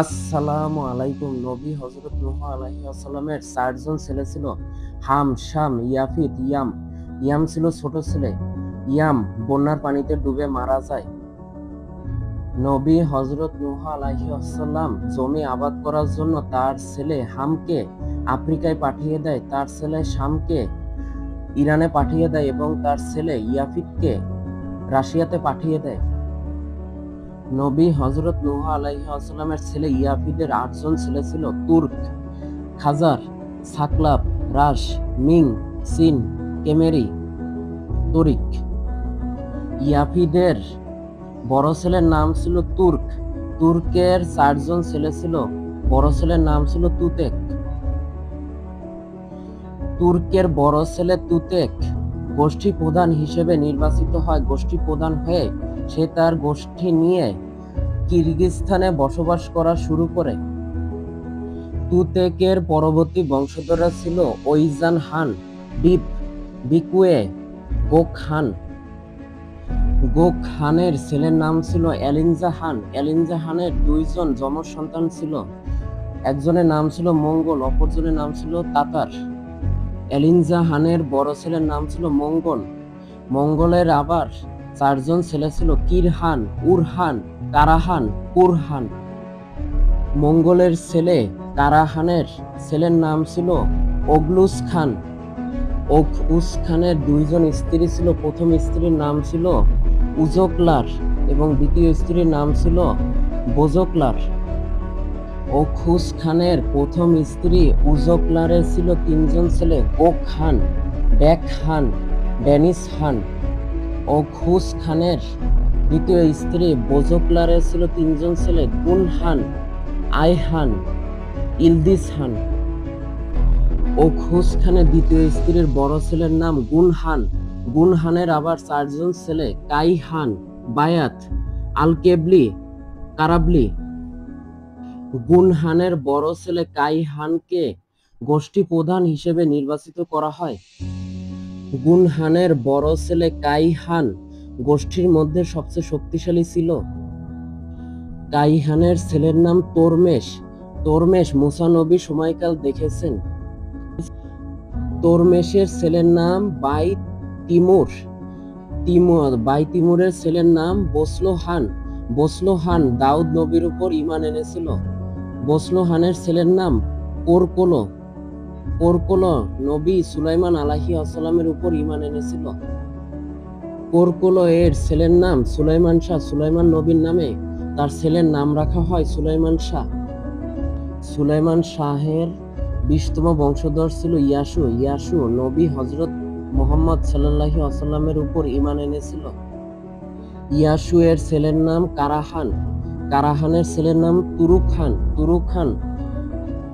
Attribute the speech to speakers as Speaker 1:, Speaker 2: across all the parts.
Speaker 1: আসসালামু আলাইকুম। নবী হযরত নূহ আলাইহিস সালামের 4 জন ছেলে ছিল। হাম, শাম, ইয়াফিত, ইয়াম। ইয়াম ছিল ছোট ছেলে। ইয়াম বন্যার পানিতে ডুবে মারা যায়। নবী হযরত নূহ আলাইহিস সালাম জমি আবাদ করার জন্য তার ছেলে হামকে আফ্রিকায় পাঠিয়ে দেয়, তার ছেলে শামকে ইরানে পাঠিয়ে দেয় এবং তার ছেলে ইয়াফিতকে রাশিয়াতে পাঠিয়ে দেয়। নবী হযরত নূহ আলাইহিস সালামের ছেলে ইয়াফিদের 8 জন ছেলে ছিল। তুর্ক, খাজার, সাকলাব, রাশ, মিং, সিন, কেমেরি, তরিক। ইয়াফিদের বড় ছেলের নাম ছিল তুর্ক। তুর্কের 4 জন ছেলে ছিল। বড় ছেলের নাম ছিল তুতেক। তুর্কের বড় ছেলে তুতেক গোষ্ঠী প্রধান হিসেবে নির্বাচিত হয়। গোষ্ঠী প্রধান হয়ে সে তার গোষ্ঠী নিয়ে কিরগিজস্তানে বসবাস করা শুরু করে। তুতেকের পরবর্তী বংশধররা ছিল ওইজান খান, বিপ, বিকুয়ে, গোক খান। গোক খানের ছেলের নাম ছিল এলিনজা খান। এলিনজা খানের 2 জন যমজ সন্তান ছিল। একজনের নাম ছিল মঙ্গল, অপরজনের নাম ছিল তাতার। এলিনজা খানের বড় ছেলের নাম ছিল মঙ্গল। মঙ্গলের আবার 4 জন ছেলে ছিল, কিরহান, উরহান, কারাহান, পুরহান। মঙ্গলের ছেলে কারাহানের ছেলের নাম ছিল ওগলুস খান। ওগউস খানের 2 জন স্ত্রী ছিল। প্রথম স্ত্রীর নাম ছিল উজোকলার এবং দ্বিতীয় স্ত্রীর নাম ছিল বোজোকলার। ওগউস খানের প্রথম স্ত্রী উজোকলারের ছিল 3 জন ছেলে, গোক খান, ব্যাক খান, ডেনিস খান। ওগউস খানের দ্বিতীয় স্ত্রী বোজোকলারের ছিল 3 জন ছেলে, গুন খান, আইহান, ইলদিস খান। ওগউস খানের দ্বিতীয় স্ত্রীর বড় ছেলের নাম গুনহান। গুনহানের আবার 4 জন ছেলে, কাইহান, বায়াত, আলকেবলি, কারাবলি। গুনহানের বড় ছেলে কাইহানকে গোষ্ঠী প্রধান হিসেবে নির্বাচিত করা হয়। গুনহানের বড় ছেলে কাইহান গোষ্ঠীর মধ্যে সবচেয়ে শক্তিশালী ছিল। কাইহানের ছেলের নাম তোরমেশ। তোরমেশ মুসা নবীর সময়কাল দেখেছেন। তোরমেশের ছেলের নাম বাই তিমুর। বাই তিমুরের ছেলের নাম বসলো খান। বসলো খান দাউদ নবীর উপর ঈমান এনেছিল। বসলো খানের ছেলের নাম কোরকোলো। কোরকোলো নবী সুলাইমান আলাইহিস সালামের উপর ঈমান এনেছিল। কোরকোলো এর ছেলের নাম সুলাইমান শাহ। সুলাইমান নবীর নামে তার ছেলের নাম রাখা হয় সুলাইমান শাহ। সুলাইমান শাহের 20তম বংশধর ছিল ইয়াসু। ইয়াসু নবী হযরত মুহাম্মদ সাল্লাল্লাহু আলাইহি ওয়াসাল্লামের উপর ঈমান এনেছিল। ইয়াসু এর ছেলের নাম কারাহান। কারাহানের ছেলের নাম তুরুক খান। তুরুক খান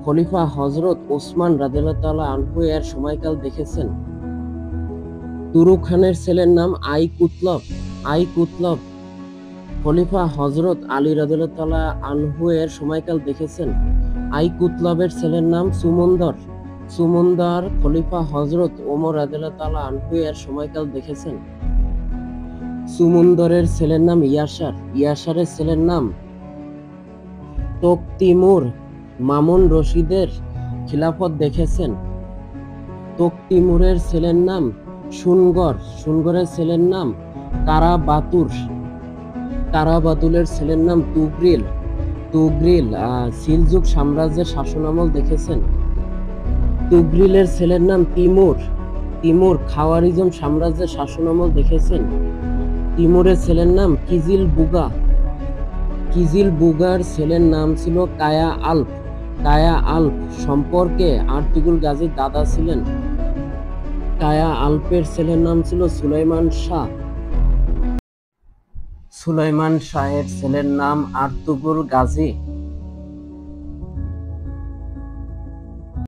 Speaker 1: খলিফা হযরত ওসমান রাদিয়াল্লাহু তাআলা আনহু এর সময়কাল দেখেছেন। তুরুক খানের ছেলের নাম আই কুতলব। আই কুতলব খলিফা হযরত আলী রাদিয়াল্লাহু তাআলা আনহু এর সময়কাল দেখেছেন। আই কুতলবের ছেলের নাম সুমন্দর। সুমন্দর খলিফা হযরত ওমর রাদিয়াল্লাহু তাআলা আনহু এর সময়কাল দেখেছেন। সুমন্দরের ছেলের নাম ইয়াসার। ইয়াসারের ছেলের নাম তোকতিমুর মামুন রশিদের খিলাফত দেখেছেন। তোকতিমুরের ছেলের নাম সুনগর। সুনগরের ছেলের নাম কারাবাতুর। কারাবাতুলের ছেলের নাম তুগরিল। তুগরিল সিলজুক সাম্রাজ্যের শাসনামল দেখেছেন। তুগরিলের ছেলের নাম তিমুর। তিমুর খাওয়ারিজম সাম্রাজ্যের শাসনামল দেখেছেন। তিমুরের ছেলের নাম কিজিল বুগা। কিজিল বুগার ছেলের নাম ছিল কায়া আল্প। কায়া আল্প সম্পর্কে আর্তুগুল গাজীর দাদা ছিলেন। কায়া আল্পের ছেলের নাম ছিল সুলাইমান শাহ। সুলাইমান শাহের ছেলের নাম আর্তুগুল গাজী।